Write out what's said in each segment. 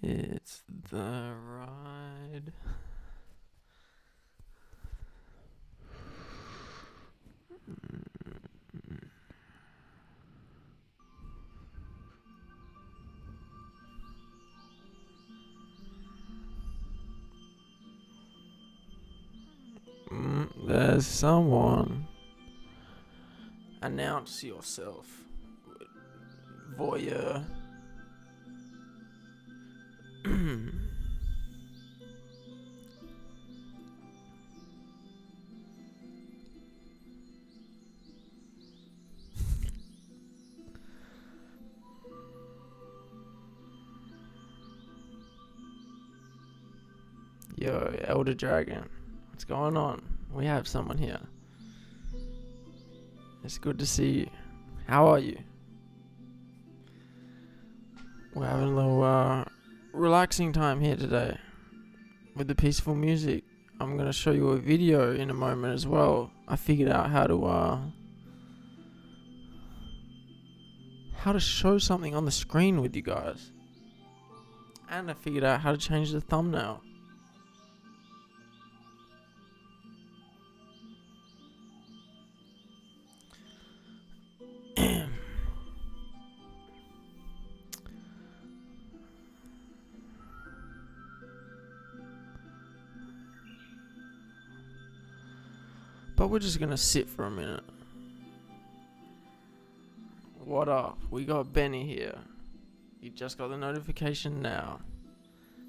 It's the ride. There's someone. Announce yourself, voyeur. Yo, Elder Dragon, what's going on? We have someone here. It's good to see you. How are you? We're having a little relaxing time here today with the peaceful music. I'm gonna show you a video in a moment as well. I figured out how to show something on the screen with you guys, and I figured out how to change the thumbnail. But we're just gonna sit for a minute. What up? We got Benny here. You just got the notification now.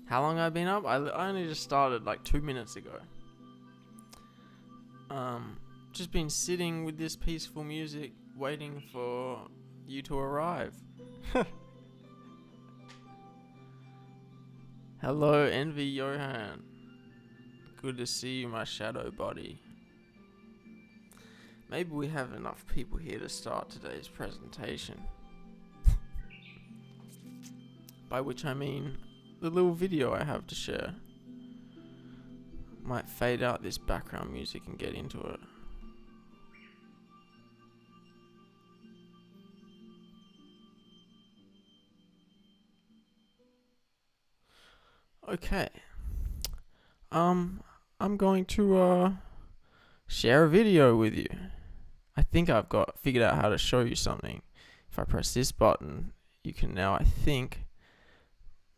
How long I've been up? I only just started like 2 minutes ago. Just been sitting with this peaceful music, waiting for you to arrive. Hello, Envy Johan. Good to see you, my shadow body. Maybe we have enough people here to start today's presentation. By which I mean the little video I have to share. Might fade out this background music and get into it. Okay. I'm going to share a video with you. I think I've figured out how to show you something. If I press this button, you can now, I think,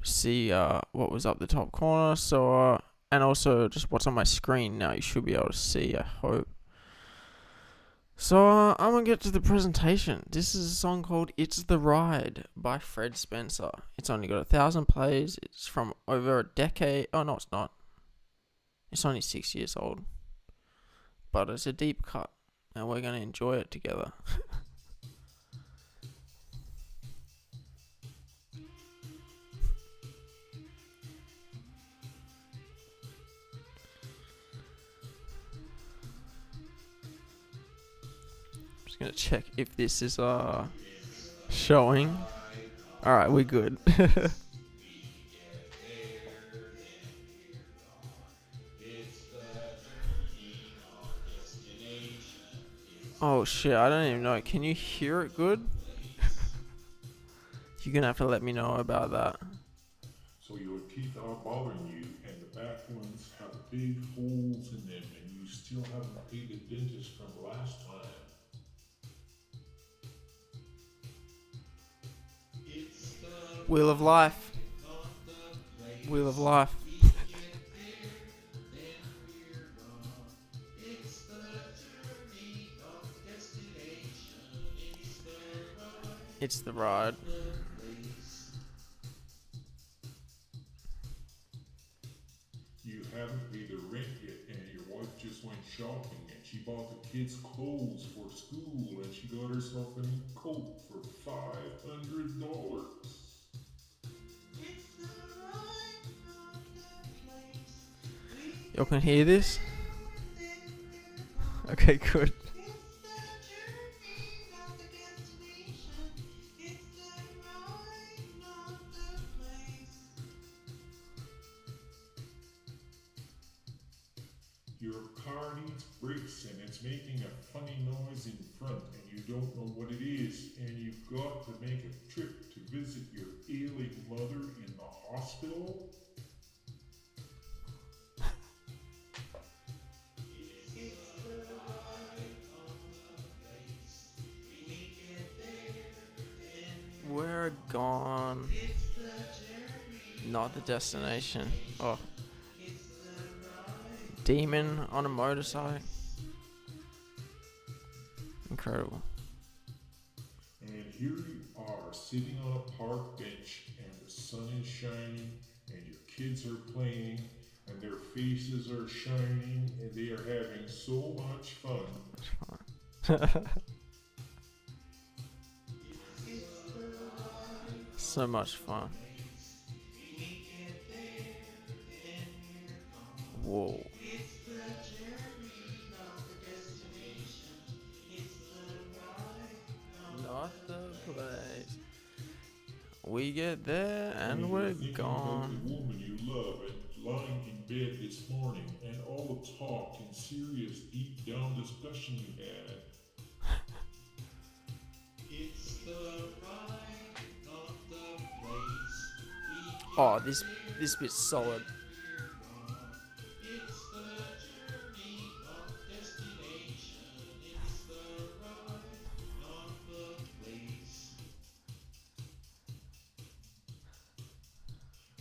see what was up the top corner. So and also just what's on my screen now. You should be able to see, I hope. So I'm gonna get to the presentation. This is a song called "It's the Ride" by Fred Spencer. It's only got 1,000 plays. It's from over a decade. Oh no, it's not. It's only 6 years old. But it's a deep cut, and we're gonna enjoy it together. Just gonna check if this is showing. All right, we're good. Oh shit, I don't even know. Can you hear it good? You're gonna have to let me know about that. So your teeth are bothering you, and the back ones have big holes in them, and you still haven't paid the dentist from last time. Wheel of Life. Wheel of Life. It's the ride. You haven't paid the rent yet, and your wife just went shopping, and she bought the kids clothes for school, and she got herself a new coat for $500. Y'all can hear this? Okay, good. Your car needs brakes and it's making a funny noise in front and you don't know what it is and you've got to make a trip to visit your ailing mother in the hospital? We're gone. Not the destination. Oh. Demon on a motorcycle. Incredible. And here you are sitting on a park bench and the sun is shining and your kids are playing and their faces are shining and they are having so much fun. So much fun. Whoa. Not the place. We get there and we're Thinking gone. about the woman you love and lying in bed this morning and all the talk and serious deep down discussion you had. It's the ride, not the place. Oh, this bit's solid. It's the journey, not destination. It's the ride, not the place.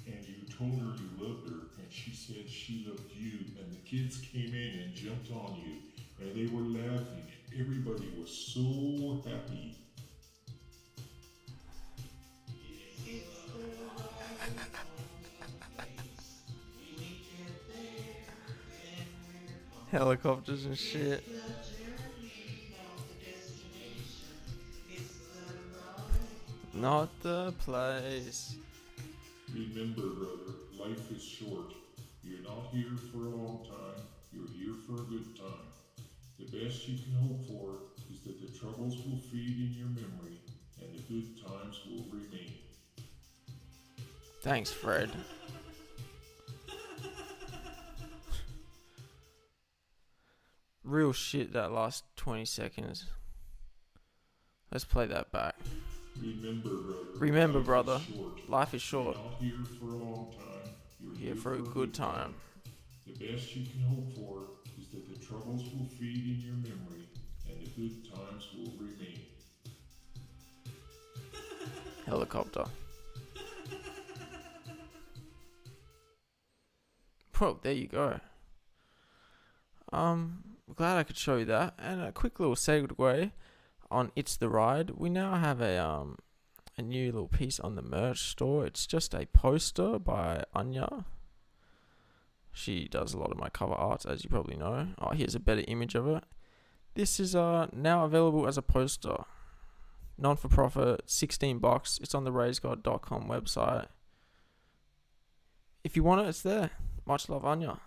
And you told her you loved her, and she said she loved you, and the kids came in and jumped on you, and they were laughing, and everybody was so happy. Helicopters and shit. Not the place. Remember, brother, life is short. You're not here for a long time, you're here for a good time. The best you can hope for is that the troubles will fade in your memory, and the good times will remain. Thanks, Fred. Real shit that last 20 seconds. Let's play that back. Remember, brother. Life is short. You're not here for a long time. You're Here for a good time. The best you can hope for is that the troubles will fade in your memory and the good times will remain. Helicopter. Well, there you go. Glad I could show you that. And a quick little segue on It's the Ride. We now have a new little piece on the merch store. It's just a poster by Anya. She does a lot of my cover arts, as you probably know. Oh, here's a better image of it. This is now available as a poster. Non-for-profit, $16. It's on the raisegod.com website. If you want it, it's there. Much love, Anya.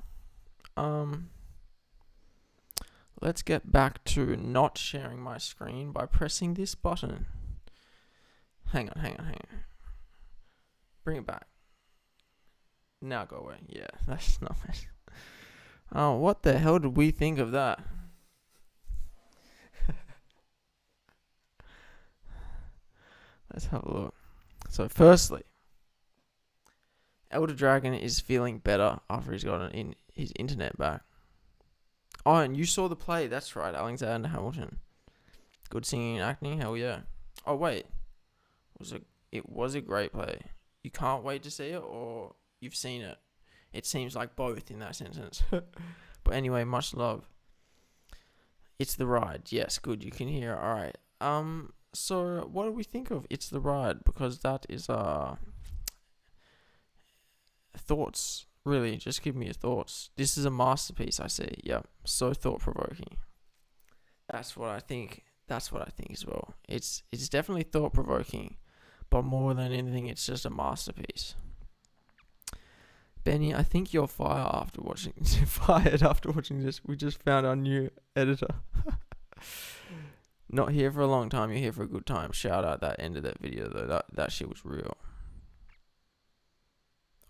Let's get back to not sharing my screen by pressing this button. Hang on. Bring it back. Now go away. Yeah, that's not it. Oh, what the hell did we think of that? Let's have a look. So, firstly, Elder Dragon is feeling better after he's gotten his internet back. Oh, and you saw the play. That's right, Alexander Hamilton. Good singing and acting. Hell yeah. Oh wait, it was a great play. You can't wait to see it, or you've seen it? It seems like both in that sentence. But anyway, much love. It's the Ride. Yes, good. You can hear. All right. So what do we think of It's the Ride? Because that is thoughts. Really, just give me your thoughts. This is a masterpiece, I see. Yep, so thought-provoking. That's what I think as well. It's definitely thought-provoking, but more than anything, it's just a masterpiece. Benny, I think you're fired after watching this. We just found our new editor. Not here for a long time, you're here for a good time. Shout out that end of that video though. That shit was real.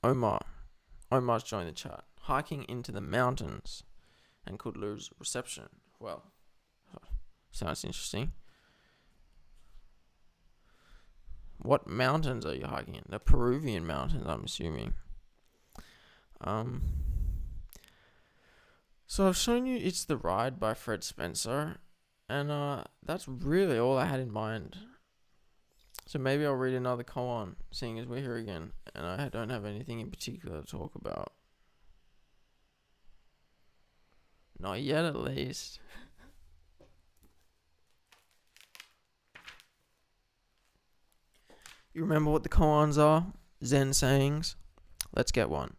Omar's joined the chat. Hiking into the mountains. and could lose reception. Well, sounds interesting. What mountains are you hiking in? The Peruvian mountains, I'm assuming. So I've shown you It's the Ride by Fred Spencer, and that's really all I had in mind. So maybe I'll read another koan, seeing as we're here again, and I don't have anything in particular to talk about. Not yet, at least. You remember what the koans are? Zen sayings? Let's get one.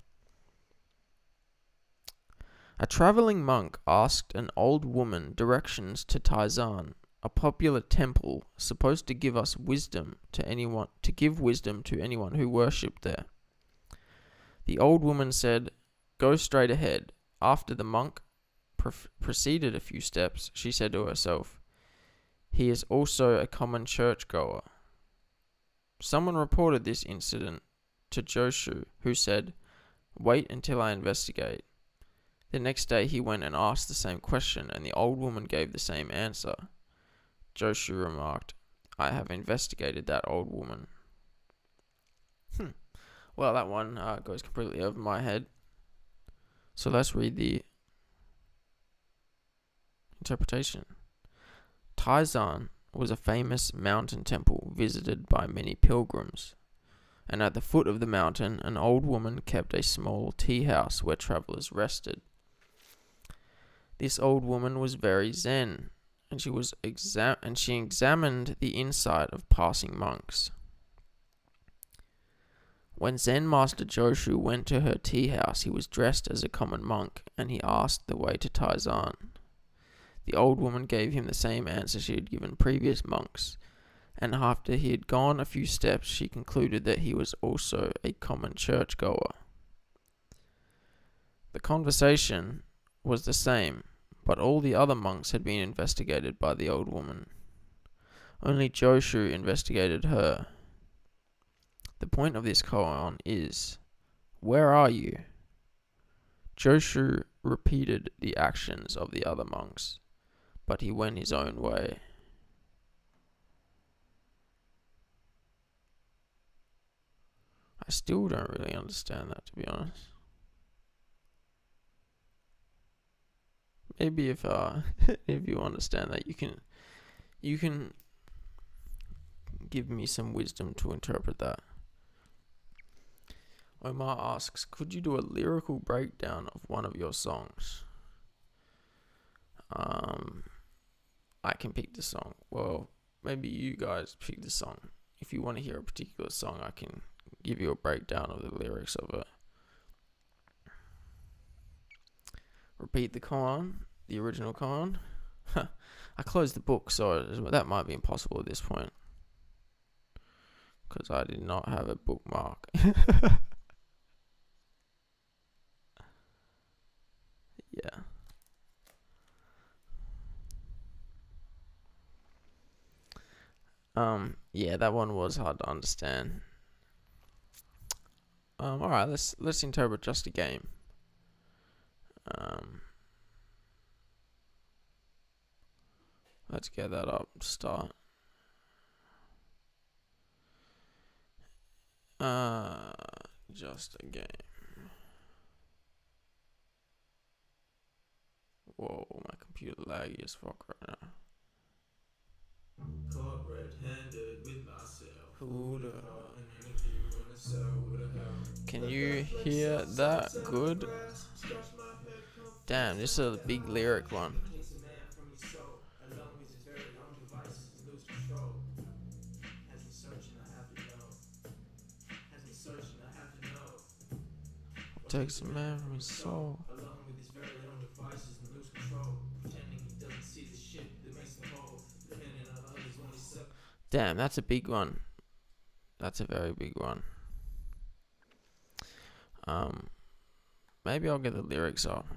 A traveling monk asked an old woman directions to Taizan, a popular temple supposed to give wisdom to anyone who worshipped there. The old woman said, "Go straight ahead." After the monk proceeded a few steps, she said to herself, "He is also a common churchgoer." Someone reported this incident to Joshu, who said, "Wait until I investigate." The next day he went and asked the same question, and the old woman gave the same answer. Joshu remarked, "I have investigated that old woman." Well, that one goes completely over my head. So let's read the interpretation. Taizan was a famous mountain temple visited by many pilgrims, and at the foot of the mountain an old woman kept a small tea house where travelers rested. This old woman was very zen, and she examined the inside of passing monks. When Zen Master Joshu went to her tea house, he was dressed as a common monk, and he asked the way to Taizan. The old woman gave him the same answer she had given previous monks, and after he had gone a few steps, she concluded that he was also a common churchgoer. The conversation was the same, but all the other monks had been investigated by the old woman. Only Joshu investigated her. The point of this koan is, where are you? Joshu repeated the actions of the other monks, but he went his own way. I still don't really understand that, to be honest. Maybe if if you understand that, you can give me some wisdom to interpret that. Omar asks, could you do a lyrical breakdown of one of your songs? I can pick the song. Well, maybe you guys pick the song. If you want to hear a particular song, I can give you a breakdown of the lyrics of it. Repeat the koan, the original koan. I closed the book, so that might be impossible at this point, because I did not have a bookmark. Yeah. Yeah, that one was hard to understand. Alright, let's interpret Just a Game. Let's get that up to start. Just a Game. Whoa, my computer laggy as fuck right now. Caught red-handed with myself. Who'da an interview in a cell with a hell. Can you hear that good? Damn, this is a big lyric one. What takes a man from his soul? Damn, that's a big one. That's a very big one. Maybe I'll get the lyrics up.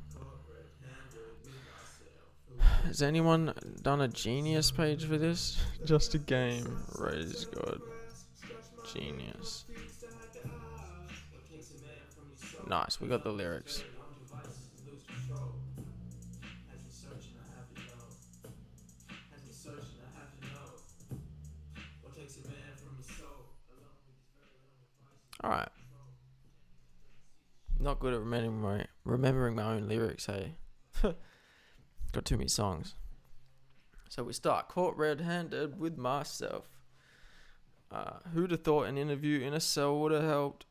Has anyone done a Genius page for this? Just a Game. Raise God. Genius. Nice, we got the lyrics. All right. Not good at remembering my own lyrics. Hey, got too many songs. So we start. Caught red-handed with myself. Who'd have thought an interview in a cell would have helped?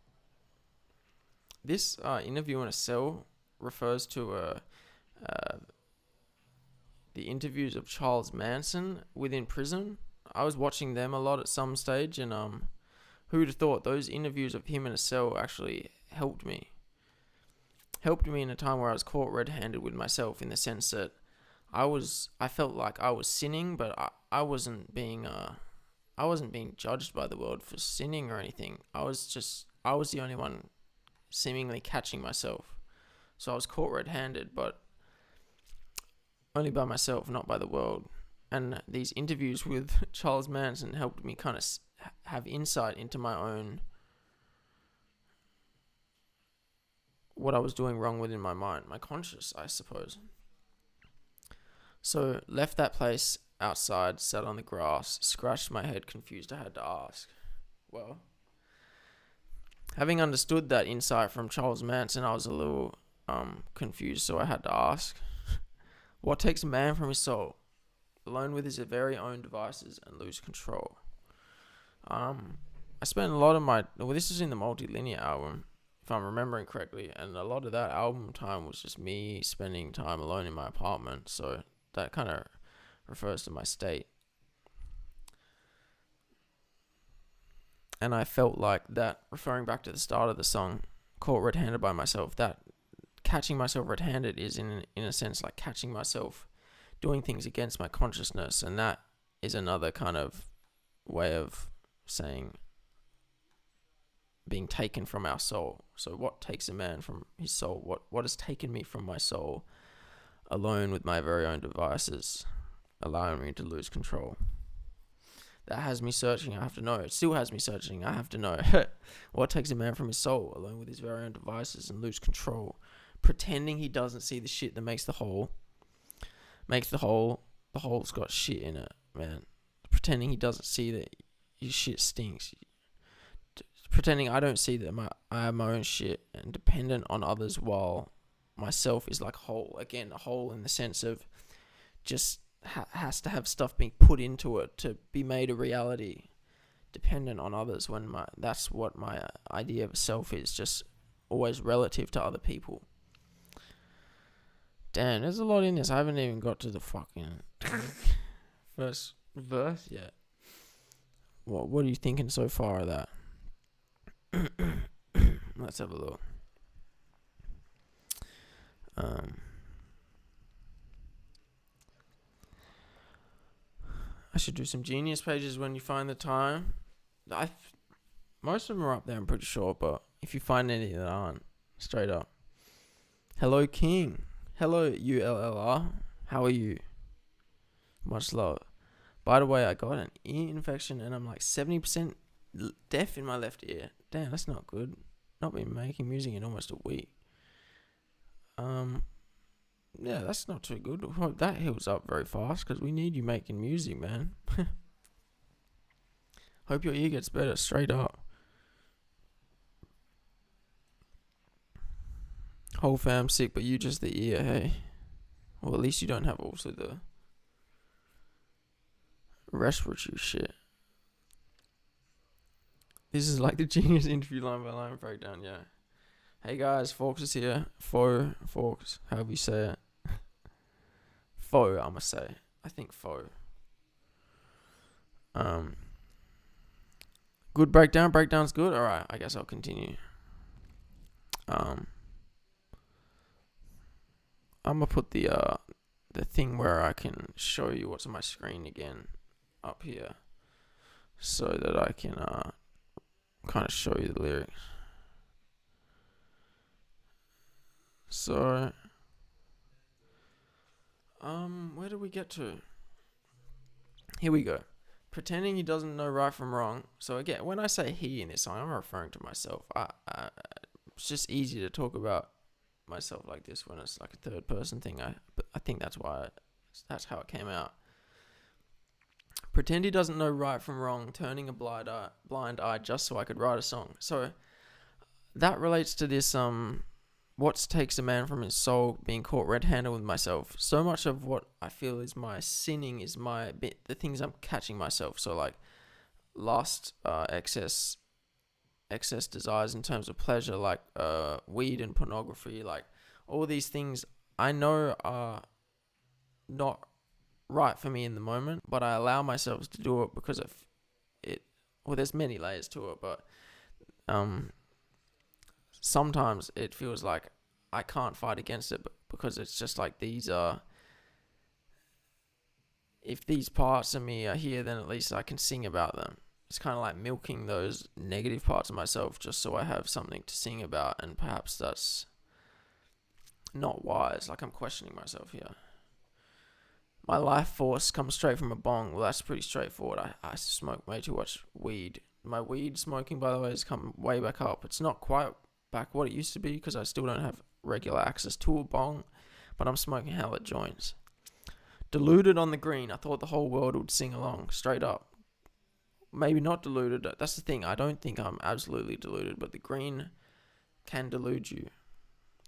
This interview in a cell refers to the interviews of Charles Manson within prison. I was watching them a lot at some stage, and who'd have thought those interviews of him in a cell actually helped me? Helped me in a time where I was caught red-handed with myself, in the sense that I felt like I was sinning, but I wasn't being judged by the world for sinning or anything. I was the only one seemingly catching myself. So I was caught red-handed, but only by myself, not by the world. And these interviews with Charles Manson helped me kind of have insight into my own, what I was doing wrong within my mind, my conscious, I suppose. So left that place outside, sat on the grass, scratched my head, confused. I had to ask. Well, having understood that insight from Charles Manson, I was a little confused, so I had to ask, what takes a man from his soul, alone with his very own devices, and lose control? I spent a lot of this is in the Multilinear album, if I'm remembering correctly, and a lot of that album time was just me spending time alone in my apartment, so that kind of refers to my state. And I felt like that, referring back to the start of the song, caught red-handed by myself, that catching myself red-handed is in a sense like catching myself doing things against my consciousness, and that is another kind of way of saying being taken from our soul. So what takes a man from his soul? What has taken me from my soul, alone with my very own devices, allowing me to lose control? That has me searching. I have to know. It still has me searching. I have to know. What takes a man from his soul, alone with his very own devices, and lose control? Pretending he doesn't see the shit that makes the hole. The hole's got shit in it, man. Pretending he doesn't see that his shit stinks. Pretending I don't see that I have my own shit, and dependent on others, while myself is like whole. Again, a hole in the sense of just has to have stuff being put into it to be made a reality. Dependent on others, when that's what my idea of self is, just always relative to other people. Damn, there's a lot in this. I haven't even got to the fucking first verse yet. What are you thinking so far of that? Let's have a look. I should do some Genius pages when you find the time. Most of them are up there, I'm pretty sure, but if you find any that aren't, straight up. Hello, King. Hello, ULLR. How are you? Much love. By the way, I got an ear infection and I'm like 70% deaf in my left ear. Damn, that's not good. Not been making music in almost a week. Yeah, that's not too good. Hope that heals up very fast, because we need you making music, man. Hope your ear gets better, straight up. Whole fam sick, but you just the ear, hey? Well, at least you don't have also the respiratory shit. This is like the Genius interview line by line breakdown, yeah. Hey guys, Forks is here. Forks, however you say it. Foe, I'ma say. I think foe. Good breakdown. Breakdown's good. Alright, I guess I'll continue. I'm gonna put the thing where I can show you what's on my screen again up here, so that I can kind of show you the lyrics. So, where do we get to? Here we go. Pretending he doesn't know right from wrong. So again, when I say he in this song, I'm referring to myself. It's just easy to talk about myself like this when it's like a third person thing. But I think that's how it came out. Pretend he doesn't know right from wrong, turning a blind eye just so I could write a song. So that relates to this what takes a man from his soul, being caught red-handed with myself. So much of what I feel is my sinning is the things I'm catching myself. So like lust, excess desires in terms of pleasure, like weed and pornography, like all these things I know are not right for me in the moment, but I allow myself to do it because of it. Well, there's many layers to it, but sometimes it feels like I can't fight against it because it's just like if these parts of me are here, then at least I can sing about them. It's kind of like milking those negative parts of myself just so I have something to sing about, and perhaps that's not wise. Like I'm questioning myself here. My life force comes straight from a bong. Well, that's pretty straightforward. I smoke way too much weed. My weed smoking, by the way, has come way back up. It's not quite back what it used to be because I still don't have regular access to a bong, but I'm smoking hella joints. Deluded on the green. I thought the whole world would sing along, straight up. Maybe not deluded. That's the thing. I don't think I'm absolutely deluded, but the green can delude you.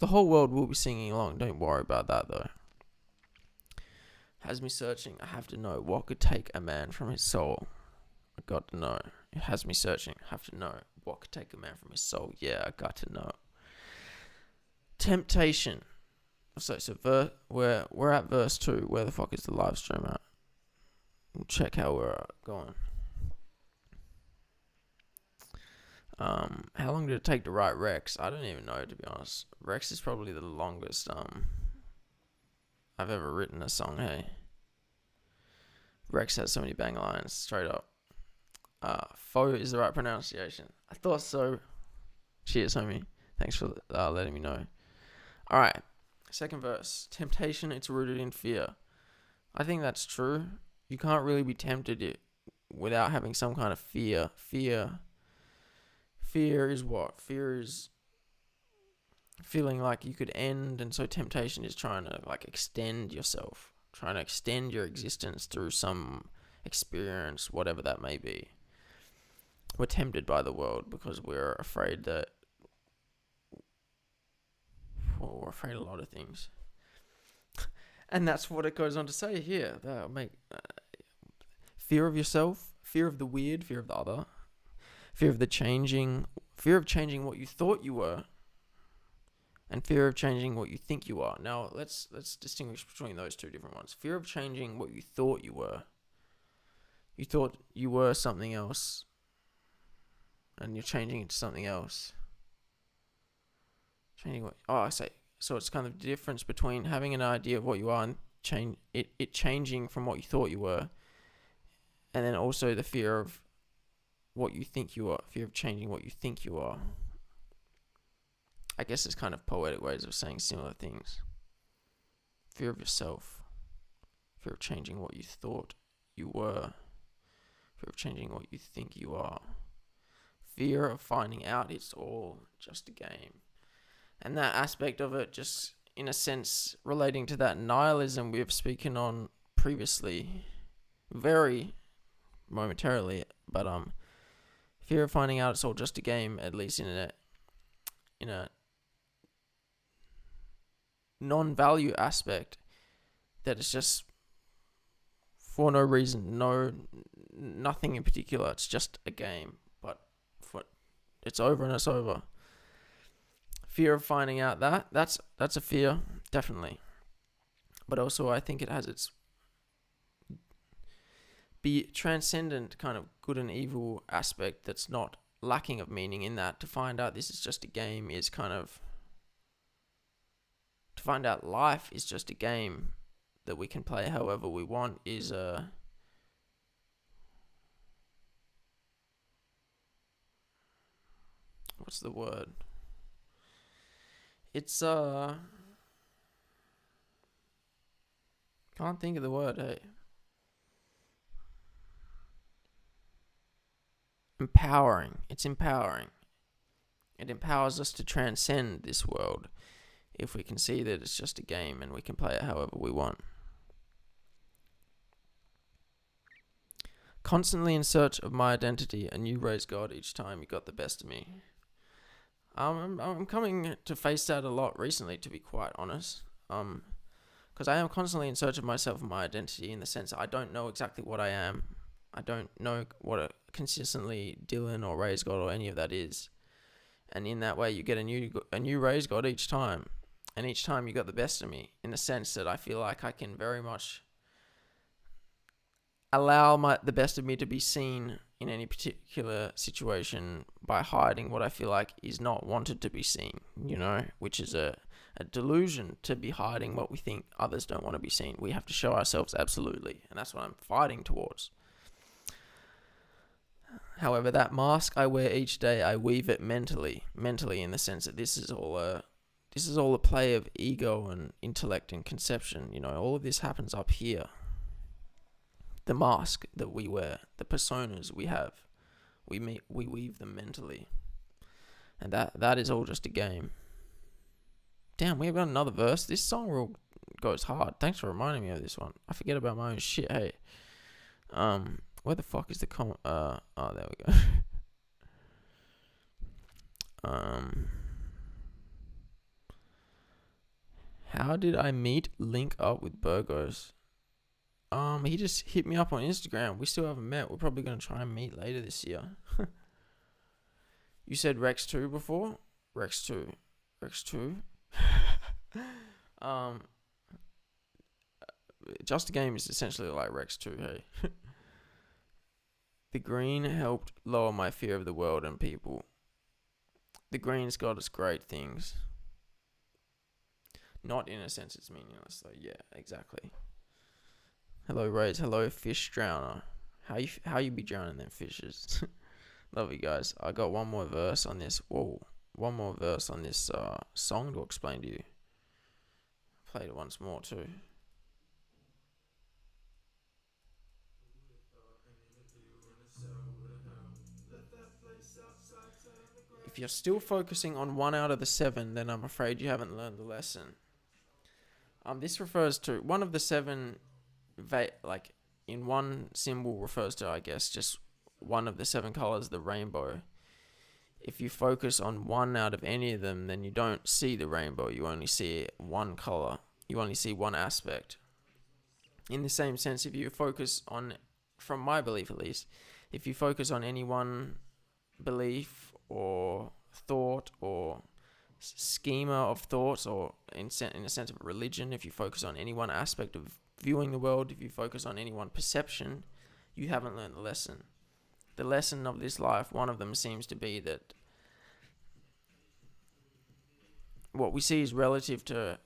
The whole world will be singing along. Don't worry about that, though. Has me searching. I have to know what could take a man from his soul. I got to know. It has me searching. I have to know what could take a man from his soul. Yeah, I got to know. Temptation. So we're at verse 2. Where the fuck is the live stream at? We'll check how we're going. How long did it take to write Rex? I don't even know, to be honest. Rex is probably the longest I've ever written a song, hey. Rex has so many bang lines, straight up. Foe is the right pronunciation. I thought so. Cheers, homie. Thanks for letting me know. Alright, second verse. Temptation, it's rooted in fear. I think that's true. You can't really be tempted without having some kind of fear. Fear is what? Fear is feeling like you could end, and so temptation is trying to like extend yourself, trying to extend your existence through some experience, whatever that may be. We're tempted by the world because we're afraid that we're afraid of a lot of things. And that's what it goes on to say here. That'll make fear of yourself, fear of the weird, fear of the other, fear of changing what you thought you were, and fear of changing what you think you are. Now, let's distinguish between those two different ones. Fear of changing what you thought you were. You thought you were something else, and you're changing it to something else. So it's kind of the difference between having an idea of what you are and changing from what you thought you were, and then also the fear of what you think you are, fear of changing what you think you are. I guess it's kind of poetic ways of saying similar things. Fear of yourself, fear of changing what you thought you were, fear of changing what you think you are, fear of finding out it's all just a game. And that aspect of it, just in a sense relating to that nihilism we've spoken on previously, very momentarily, but fear of finding out it's all just a game, at least in a non-value aspect, that it's just for no reason, nothing in particular, it's just a game, but it's over and it's over. Fear of finding out that's a fear, definitely, but also I think it has its be transcendent kind of good and evil aspect that's not lacking of meaning, in that to find out this is just a game is kind of, to find out life is just a game that we can play however we want is what's the word? It's can't think of the word, hey. Empowering. It's empowering. It empowers us to transcend this world if we can see that it's just a game and we can play it however we want. Constantly in search of my identity, and you raise God each time you got the best of me. I'm coming to face that a lot recently, to be quite honest. Because I am constantly in search of myself and my identity, in the sense that I don't know exactly what I am. I don't know what a consistently Dylan or Ray's God or any of that is. And in that way, you get a new Ray's God each time. And each time you got the best of me, in the sense that I feel like I can very much allow the best of me to be seen in any particular situation by hiding what I feel like is not wanted to be seen, which is a delusion, to be hiding what we think others don't want to be seen. We have to show ourselves absolutely, and that's what I'm fighting towards. However, that mask I wear each day, I weave it mentally in the sense that this is all a play of ego and intellect and conception. All of this happens up here. The mask that we wear, the personas we have, we weave them mentally, and that is all just a game. Damn, we've got another verse. This song goes hard. Thanks for reminding me of this one. I forget about my own shit. Hey, where the fuck is the oh, there we go. How did I link up with Burgos? He just hit me up on Instagram. We still haven't met. We're probably going to try and meet later this year. You said Rex 2 before? Rex 2. Just a Game is essentially like Rex 2, hey. The green helped lower my fear of the world and people. The green's got us great things. Not in a sense it's meaningless, though. Yeah, exactly. Hello, Rays. Hello, Fish Drowner. How you be drowning them fishes? Love you guys. I got one more verse on this. One more verse on this song to explain to you. Played it once more too. If you're still focusing on 1 out of the 7, then I'm afraid you haven't learned the lesson. This refers to one of the 7. Like in one symbol refers to, I guess, just one of the 7 colors, the rainbow. If you focus on 1 out of any of them, then you don't see the rainbow. You only see one color. You only see one aspect. In the same sense, if you focus on, from my belief at least, if you focus on any one belief or thought or schema of thoughts, or in a sense of a religion, if you focus on any one aspect of viewing the world, if you focus on any one perception, you haven't learned the lesson. The lesson of this life, one of them seems to be that what we see is relative to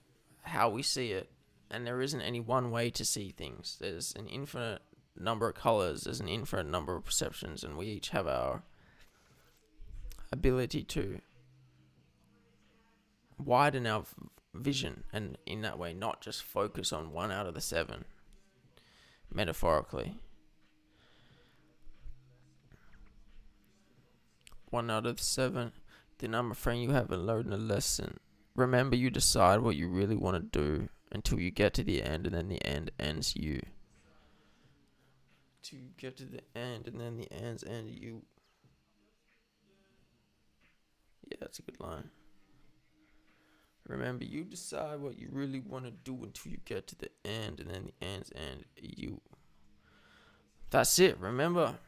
how we see it, and there isn't any one way to see things. There's an infinite number of colors, there's an infinite number of perceptions, and we each have our ability to widen our vision, and in that way not just focus on 1 out of the 7, metaphorically. 1 out of the 7, then I'm afraid you haven't learned a lesson. Remember, you decide what you really want to do until you get to the end, and then the end ends you. Till you get to the end, and then the ends end you. Yeah, that's a good line. Remember, you decide what you really want to do until you get to the end, and then the ends end you. That's it. Remember,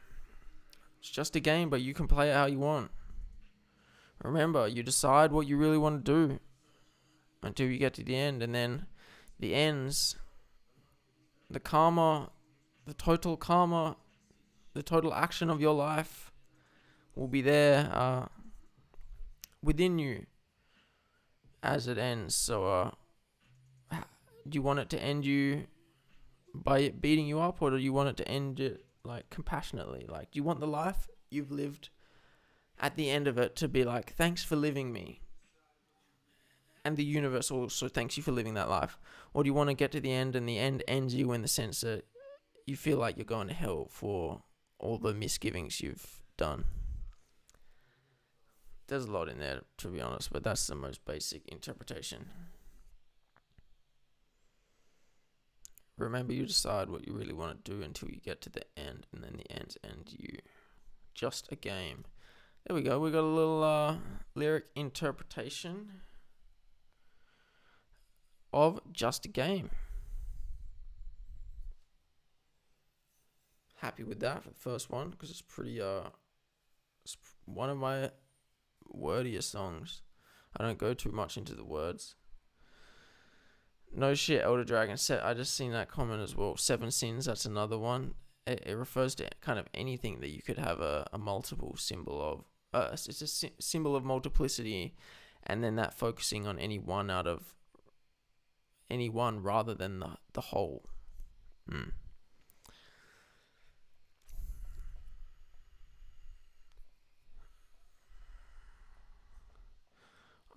it's just a game, but you can play it how you want. Remember, you decide what you really want to do until you get to the end, and then the ends, the karma, the total action of your life will be there within you as it ends. So do you want it to end you by it beating you up, or do you want it to end it like compassionately? Like, do you want the life you've lived at the end of it to be like, thanks for living me, and the universe also thanks you for living that life? Or do you want to get to the end and the end ends you in the sense that you feel like you're going to hell for all the misgivings you've done? There's a lot in there, to be honest, but that's the most basic interpretation. Remember, you decide what you really want to do until you get to the end, and then the ends end you. Just a game. There we go. We got a little lyric interpretation of Just a Game. Happy with that for the first one because it's pretty it's one of my wordier songs. I don't go too much into the words. No shit, Elder Dragon. I just seen that comment as well. 7 Sins, that's another one. It refers to kind of anything that you could have a multiple symbol of. It's a symbol of multiplicity, and then that focusing on any one rather than the whole.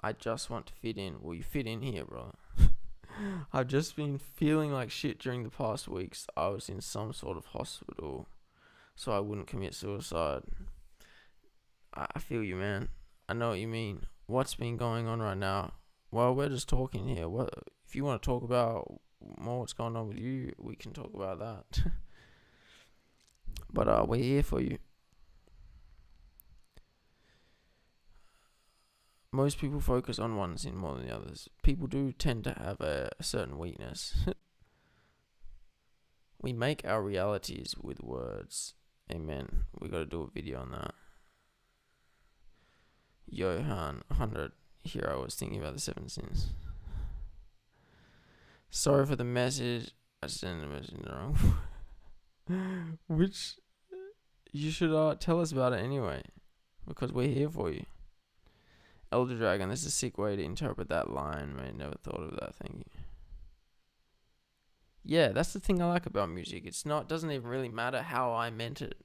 I just want to fit in. Well, you fit in here, bro. I've just been feeling like shit during the past weeks. I was in some sort of hospital, so I wouldn't commit suicide. I feel you, man. I know what you mean. What's been going on right now? Well, we're just talking here. What if you want to talk about more what's going on with you? We can talk about that. But we're here for you. Most people focus on one sin more than the others. People do tend to have a certain weakness. We make our realities with words. Amen. We got to do a video on that. Johan 100. Here I was thinking about the 7 sins. Sorry for the message. I sent the message in the wrong. Which you should tell us about it anyway, because we're here for you. Elder Dragon, this is a sick way to interpret that line, mate. Never thought of that. Thank you. Yeah, that's the thing I like about music. Doesn't even really matter how I meant it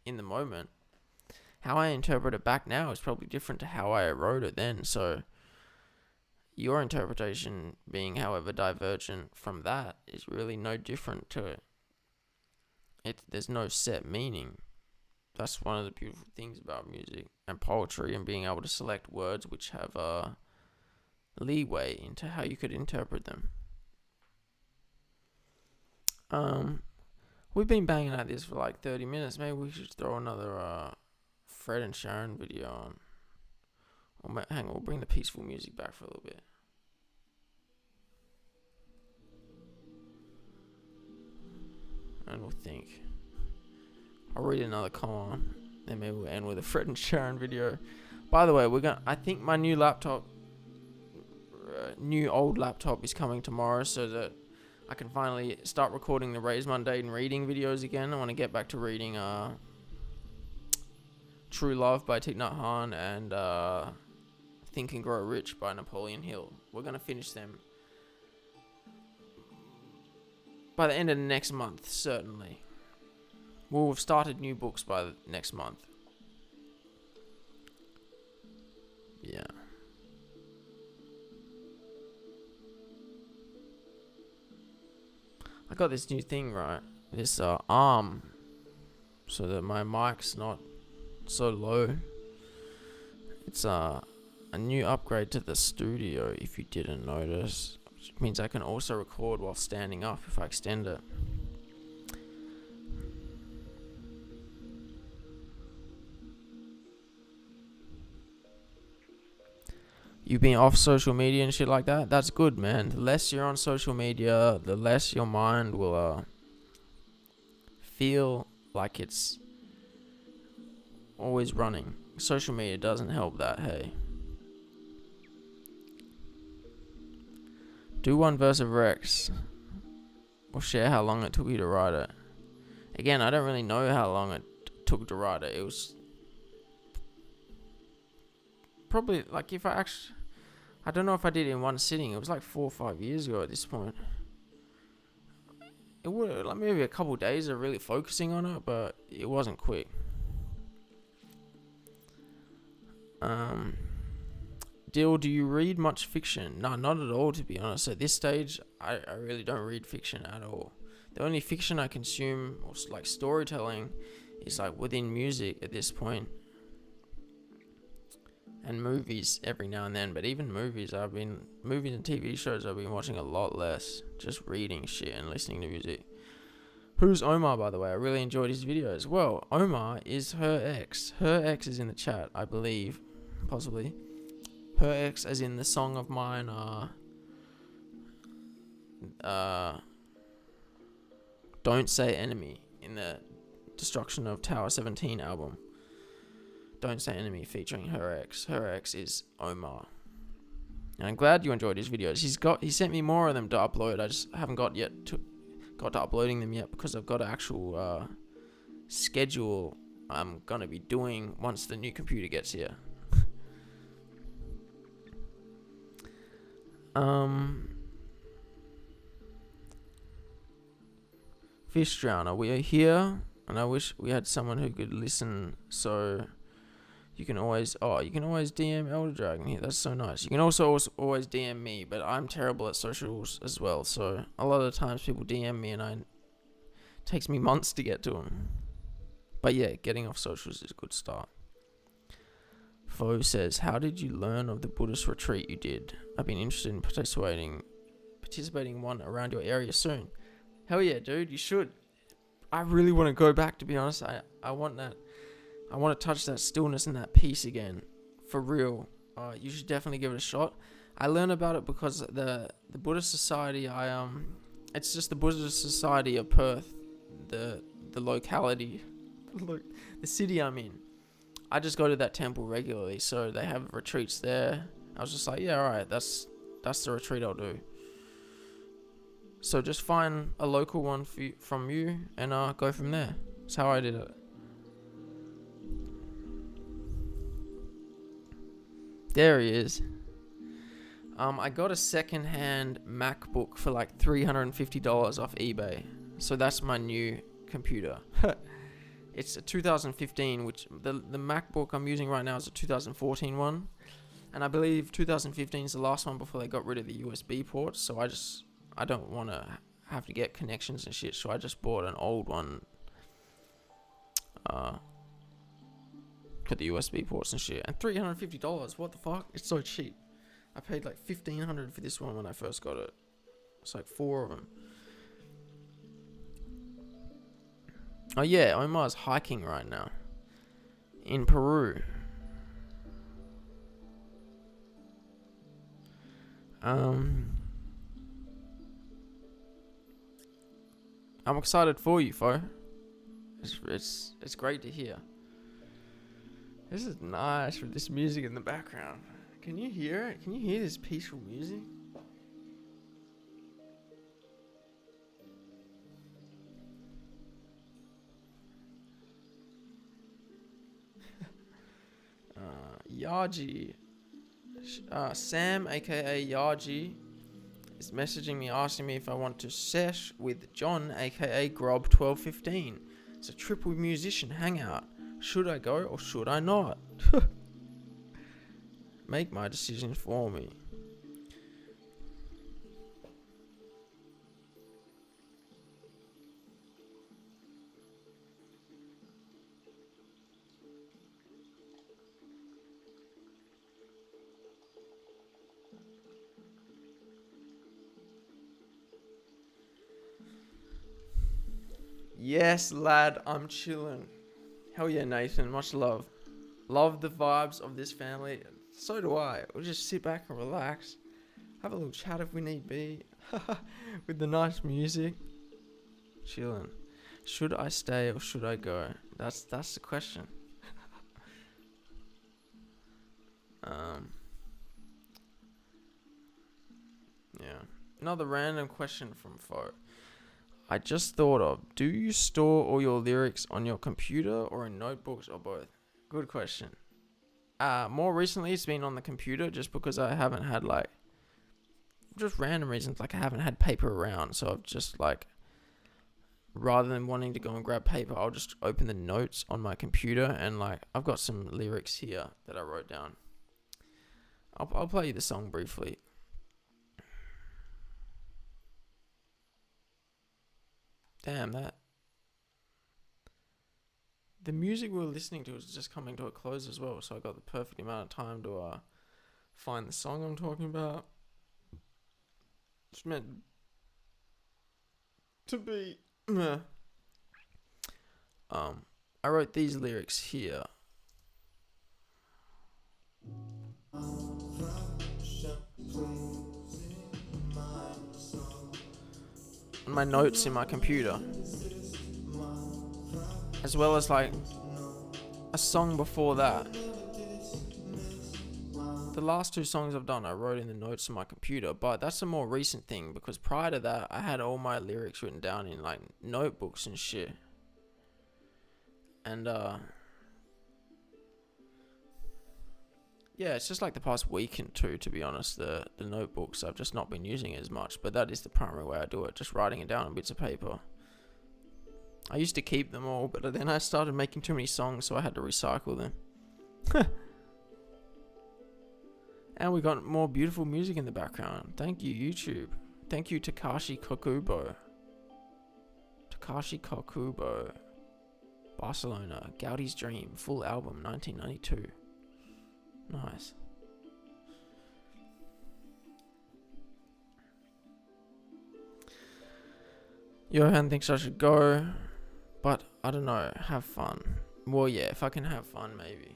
in the moment. How I interpret it back now is probably different to how I wrote it then. So your interpretation being however divergent from that is really no different to it. There's no set meaning. That's one of the beautiful things about music and poetry, and being able to select words which have leeway into how you could interpret them. We've been banging at this for like 30 minutes. Maybe we should throw another Fred and Sharon video on. Hang on, we'll bring the peaceful music back for a little bit. And we'll think. I'll read another comment, then maybe we'll end with a Fred and Sharon video. By the way, I think my new old laptop is coming tomorrow, so that I can finally start recording the Raise Mundane reading videos again. I want to get back to reading True Love by Thich Nhat Hanh and Think and Grow Rich by Napoleon Hill. We're going to finish them by the end of next month, certainly. We'll have started new books by next month. Yeah. I got this new thing, right? This arm, so that my mic's not so low. It's a new upgrade to the studio, if you didn't notice. Which means I can also record while standing up if I extend it. You being off social media and shit like that, that's good, man. The less you're on social media, the less your mind will feel like it's always running. Social media doesn't help that, hey. Do one verse of Rex. Or share how long it took you to write it. Again, I don't really know how long it took to write it. It was probably like I don't know if I did it in one sitting. It was like 4 or 5 years ago at this point. It would like maybe a couple of days of really focusing on it, but it wasn't quick. Dill, do you read much fiction? No, not at all, to be honest. At this stage, I really don't read fiction at all. The only fiction I consume, or like storytelling, is like within music at this point. And movies every now and then. But even movies and TV shows I've been watching a lot less. Just reading shit and listening to music. Who's Omar, by the way? I really enjoyed his videos. Well, Omar is her ex. Her ex is in the chat, I believe. Possibly. Her ex, as in the song of mine, Don't Say Enemy, in the Destruction of Tower 17 album. Don't Say Enemy featuring her ex. Her ex is Omar. And I'm glad you enjoyed his videos. He sent me more of them to upload. I just haven't got to uploading them yet because I've got an actual schedule I'm gonna be doing once the new computer gets here. Fish Drowner, we are here, and I wish we had someone who could listen. So you can always DM Elder Dragon here. That's so nice. You can also always DM me, but I'm terrible at socials as well. So a lot of the times people DM me, and it takes me months to get to them. But yeah, getting off socials is a good start. Foe says, how did you learn of the Buddhist retreat you did? I've been interested in participating in one around your area soon. Hell yeah, dude, you should. I really want to go back, to be honest. I want that. I want to touch that stillness and that peace again. For real. You should definitely give it a shot. I learned about it because the Buddhist Society, it's just the Buddhist Society of Perth, the locality, the city I'm in. I just go to that temple regularly, so they have retreats there. I was just like, yeah, alright, that's the retreat I'll do. So just find a local one from you and go from there. That's how I did it. There he is. I got a second-hand MacBook for like $350 off eBay. So that's my new computer. It's a 2015, which the MacBook I'm using right now is a 2014 one. And I believe 2015 is the last one before they got rid of the USB ports. So I don't want to have to get connections and shit. So I just bought an old one. Put the USB ports and shit. And $350, what the fuck? It's so cheap. I paid like $1,500 for this one when I first got it. It's like 4 of them. Oh yeah, Omar's hiking right now. In Peru. I'm excited for you, Fo. It's great to hear. This is nice with this music in the background. Can you hear it? Can you hear this peaceful music? Yaji. Sam, aka Yaji, is messaging me asking me if I want to sesh with John, aka Grob1215. It's a triple musician hangout. Should I go or should I not? Make my decision for me. Yes, lad, I'm chilling. Hell yeah, Nathan, much love. Love the vibes of this family. So do I. We'll just sit back and relax. Have a little chat if we need be. With the nice music. Chilling. Should I stay or should I go? That's the question. Yeah. Another random question from Fo. I just thought of, do you store all your lyrics on your computer or in notebooks or both? Good question. More recently it's been on the computer just because I haven't had just random reasons, I haven't had paper around, so I've just rather than wanting to go and grab paper, I'll just open the notes on my computer and I've got some lyrics here that I wrote down. I'll play you the song briefly. Damn, the music we were listening to is just coming to a close as well, so I got the perfect amount of time to find the song I'm talking about. It's meant to be I wrote these lyrics here. On my notes in my computer, as well as like a song before that. The last 2 songs I've done I wrote in the notes in my computer, but that's a more recent thing because prior to that I had all my lyrics written down in like notebooks and shit. And yeah, it's just like the past week and 2, to be honest. The notebooks, I've just not been using it as much, but that is the primary way I do it, just writing it down on bits of paper. I used to keep them all, but then I started making too many songs, so I had to recycle them. And we got more beautiful music in the background. Thank you, YouTube. Thank you, Takashi Kokubo. Takashi Kokubo. Barcelona, Gaudi's Dream, full album, 1992. Nice. Johan thinks I should go, but I don't know, have fun. Well, yeah, if I can have fun, maybe.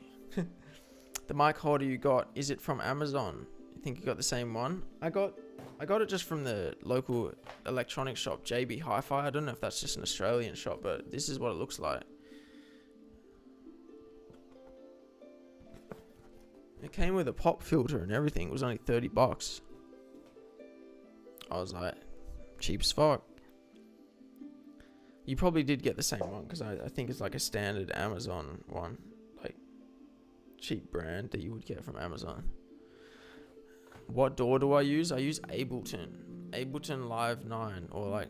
The mic holder you got, is it from Amazon? You think you got the same one? I got it just from the local electronics shop, JB Hi-Fi. I don't know if that's just an Australian shop, but this is what it looks like. It came with a pop filter and everything. It was only $30. I was like, cheap as fuck. You probably did get the same one because I think it's like a standard Amazon one. Like, cheap brand that you would get from Amazon. What DAW do I use? I use Ableton. Ableton Live 9. Or like,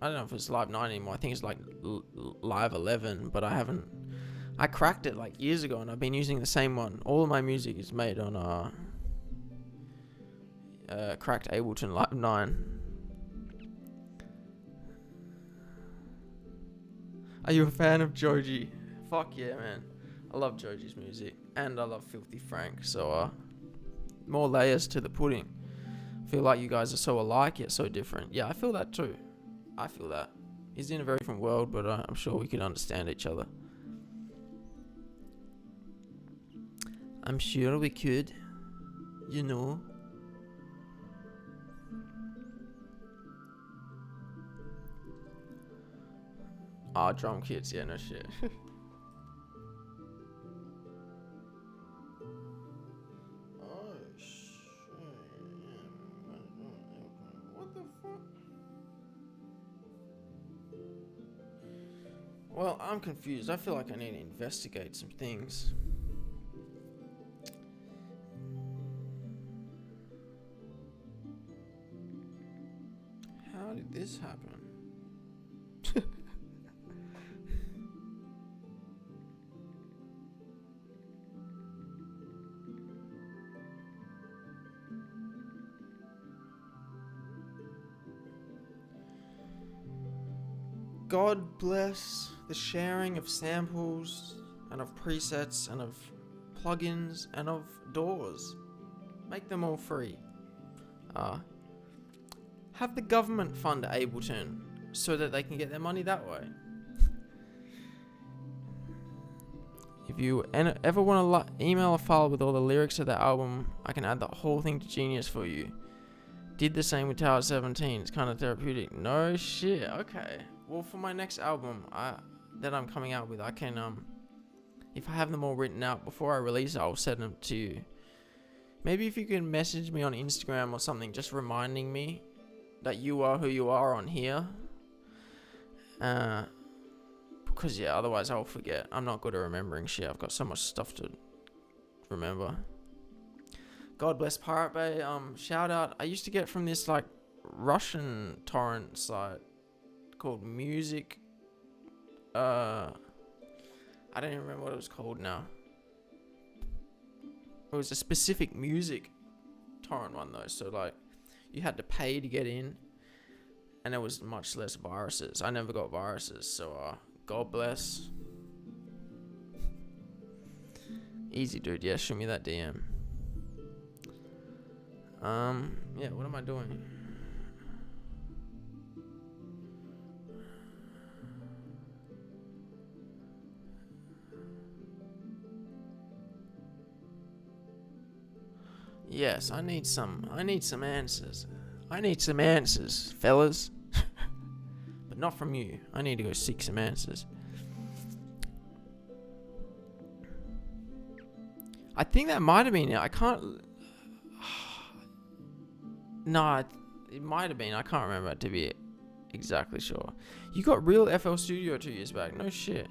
I don't know if it's Live 9 anymore. I think it's like Live 11. But I cracked it like years ago and I've been using the same one. All of my music is made on cracked Ableton Live 9. Are you a fan of Joji? Fuck yeah, man. I love Joji's music. And I love Filthy Frank. So, more layers to the pudding. I feel like you guys are so alike yet so different. Yeah, I feel that too. I feel that. He's in a very different world, but I'm sure we can understand each other. I'm sure we could. You know. Drum kits. Yeah, no shit. What the fuck? Well, I'm confused. I feel like I need to investigate some things. How did this happen? God bless the sharing of samples and of presets and of plugins and of DAWs. Make them all free. Have the government fund Ableton so that they can get their money that way. If you ever want to email a file with all the lyrics of the album, I can add the whole thing to Genius for you. Did the same with Tower 17. It's kind of therapeutic. No shit. Okay. Well, for my next album that I'm coming out with, I can, if I have them all written out before I release it, I'll send them to you. Maybe if you can message me on Instagram or something, just reminding me that you are who you are on here. Because, yeah, otherwise I'll forget. I'm not good at remembering shit. I've got so much stuff to remember. God bless Pirate Bay. Shout out. I used to get from this, like, Russian torrent site called Music. I don't even remember what it was called now. It was a specific music torrent one though, so like you had to pay to get in, and there was much less viruses. I never got viruses, so God bless. Easy, dude. Yeah, shoot me that DM. Yeah. What am I doing? Yes, I need some answers. I need some answers, fellas. But not from you. I need to go seek some answers. I think that might have been it. I can't... No, it might have been. I can't remember, to be exactly sure. You got real FL Studio 2 years back. No shit.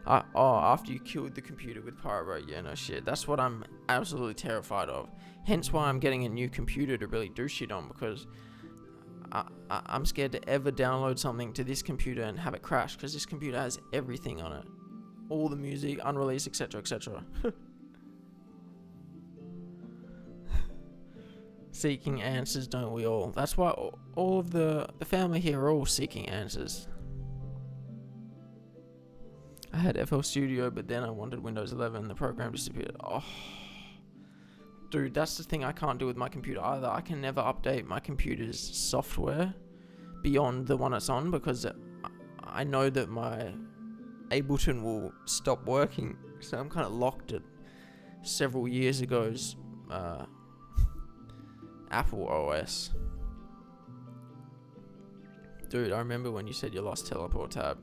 After you killed the computer with Pyro. Yeah, no shit. That's what I'm absolutely terrified of. Hence why I'm getting a new computer to really do shit on, because I'm scared to ever download something to this computer and have it crash, because this computer has everything on it. All the music, unreleased, etc, etc. Seeking answers, don't we all? That's why all of the family here are all seeking answers. I had FL Studio, but then I wanted Windows 11. The program disappeared. Oh, dude, that's the thing I can't do with my computer either. I can never update my computer's software beyond the one it's on, because I know that my Ableton will stop working. So I'm kind of locked at several years ago's Apple OS. Dude, I remember when you said you lost Teleport Tab.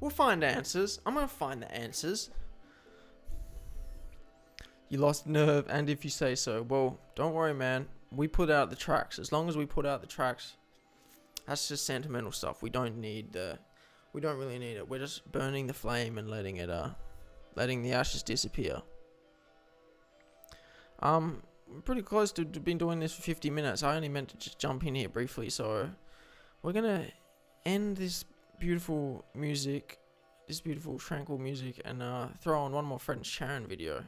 We'll find answers. I'm gonna find the answers. You lost nerve, and if you say so. Well, don't worry, man. We put out the tracks. As long as we put out the tracks, that's just sentimental stuff. We don't really need it. We're just burning the flame and letting the ashes disappear. We're pretty close to been doing this for 50 minutes. I only meant to just jump in here briefly, so we're gonna end this beautiful music, this beautiful tranquil music, and throw on one more Fred and Sharon video,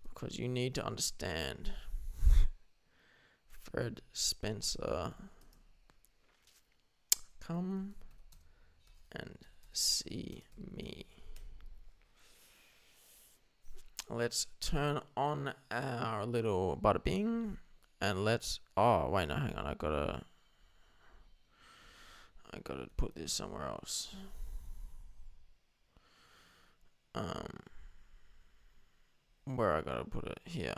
because you need to understand. Fred Spencer, come and see me. Let's turn on our little bada bing, and let's... Oh, wait, no, hang on, I gotta put this somewhere else. Where I gotta put it? Here.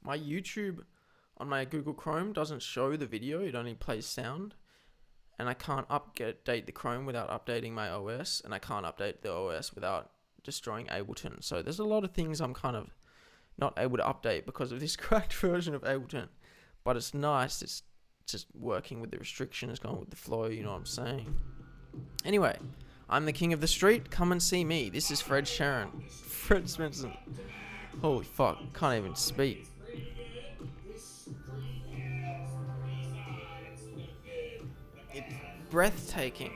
My YouTube on my Google Chrome doesn't show the video, it only plays sound. And I can't update the Chrome without updating my OS, and I can't update the OS without destroying Ableton. So there's a lot of things I'm kind of not able to update because of this cracked version of Ableton. But it's nice, it's just working with the restriction, it's going with the flow, you know what I'm saying? Anyway, I'm the king of the street, come and see me. This is Fred Sharon. Fred Spencer. Holy fuck, can't even speak. It's breathtaking.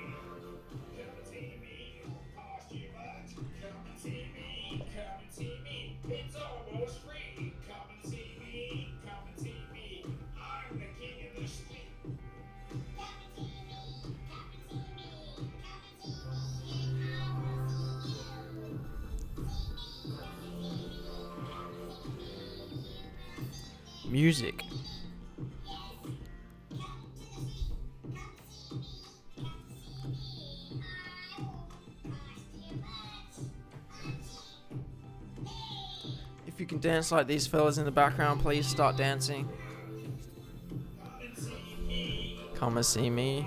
Music. If you can dance like these fellas in the background, please start dancing. Come and see me.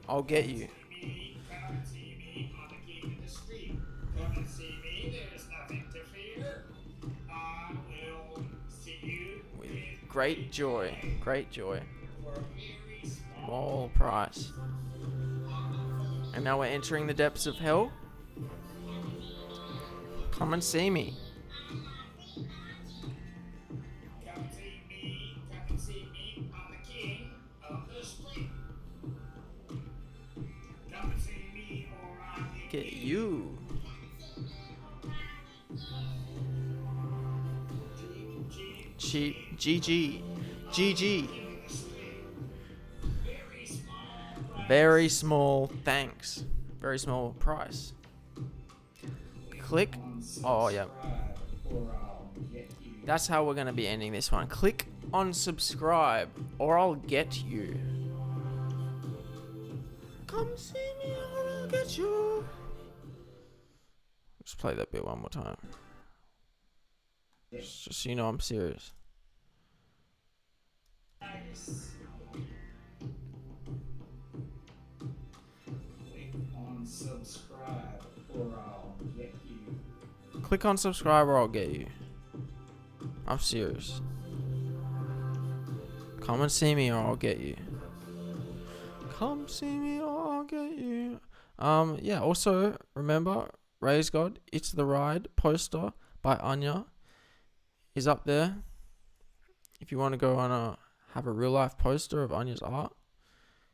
I'll get you. With great joy. Small price. And now we're entering the depths of hell. Come and see me. GG. GG. Very small thanks. Very small price. Click. Oh, yeah. That's how we're going to be ending this one. Click on subscribe or I'll get you. Come see me or I'll get you. Just play that bit one more time. Just so you know I'm serious. Subscribe or I'll get you. Click on subscribe or I'll get you. I'm serious. Come and see me or I'll get you. Come see me or I'll get you. Yeah, also remember, Raise God, It's the Ride poster by Anya is up there. If you want to go on have a real life poster of Anya's art,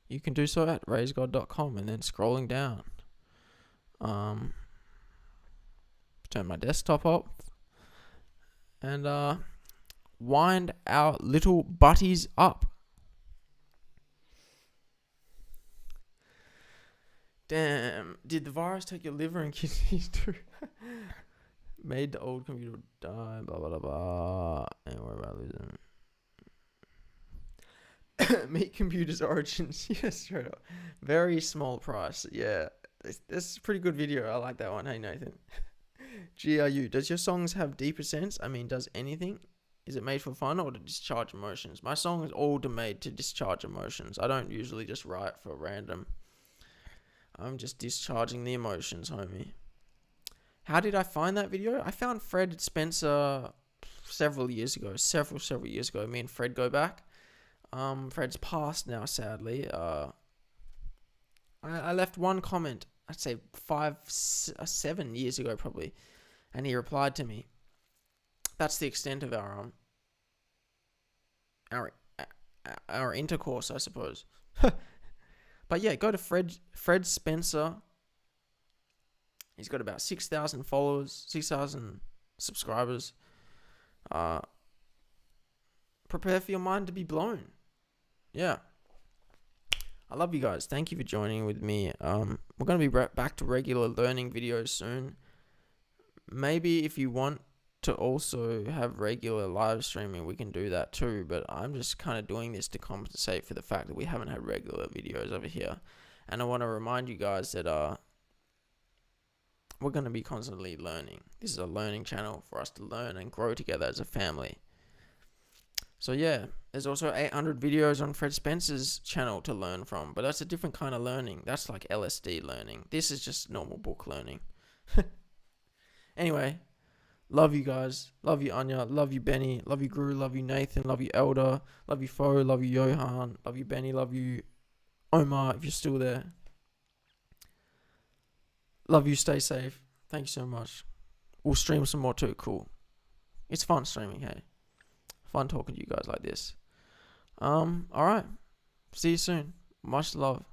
you can do so at raisegod.com and then scrolling down. Turn my desktop up and wind our little butties up. Damn, did the virus take your liver and kidneys too? Made the old computer die, blah blah blah blah. Ain't worry about losing. Meet Computers Origins. Yeah, straight up. Very small price. Yeah, this is a pretty good video. I like that one. Hey Nathan. GRU, does your songs have deeper sense? I mean, does anything? Is it made for fun or to discharge emotions? My song is all made to discharge emotions. I don't usually just write for random. I'm just discharging the emotions, homie. How did I find that video? I found Fred Spencer several years ago. Several years ago. Me and Fred go back. Fred's passed now, sadly. I left one comment, I'd say 7 years ago probably, and he replied to me. That's the extent of our intercourse, I suppose. But yeah, go to Fred Spencer. He's got about 6,000 followers, 6,000 subscribers. Prepare for your mind to be blown. Yeah. I love you guys. Thank you for joining with me. We're going to be back to regular learning videos soon. Maybe if you want to also have regular live streaming, we can do that too. But I'm just kind of doing this to compensate for the fact that we haven't had regular videos over here. And I want to remind you guys that we're going to be constantly learning. This is a learning channel for us to learn and grow together as a family. So yeah, there's also 800 videos on Fred Spencer's channel to learn from, but that's a different kind of learning. That's like LSD learning. This is just normal book learning. Anyway, love you guys. Love you, Anya. Love you, Benny. Love you, Guru. Love you, Nathan. Love you, Elder. Love you, Fo. Love you, Johan. Love you, Benny. Love you, Omar, if you're still there. Love you. Stay safe. Thank you so much. We'll stream some more too. Cool. It's fun streaming, hey. Fun talking to you guys like this. Alright. See you soon. Much love.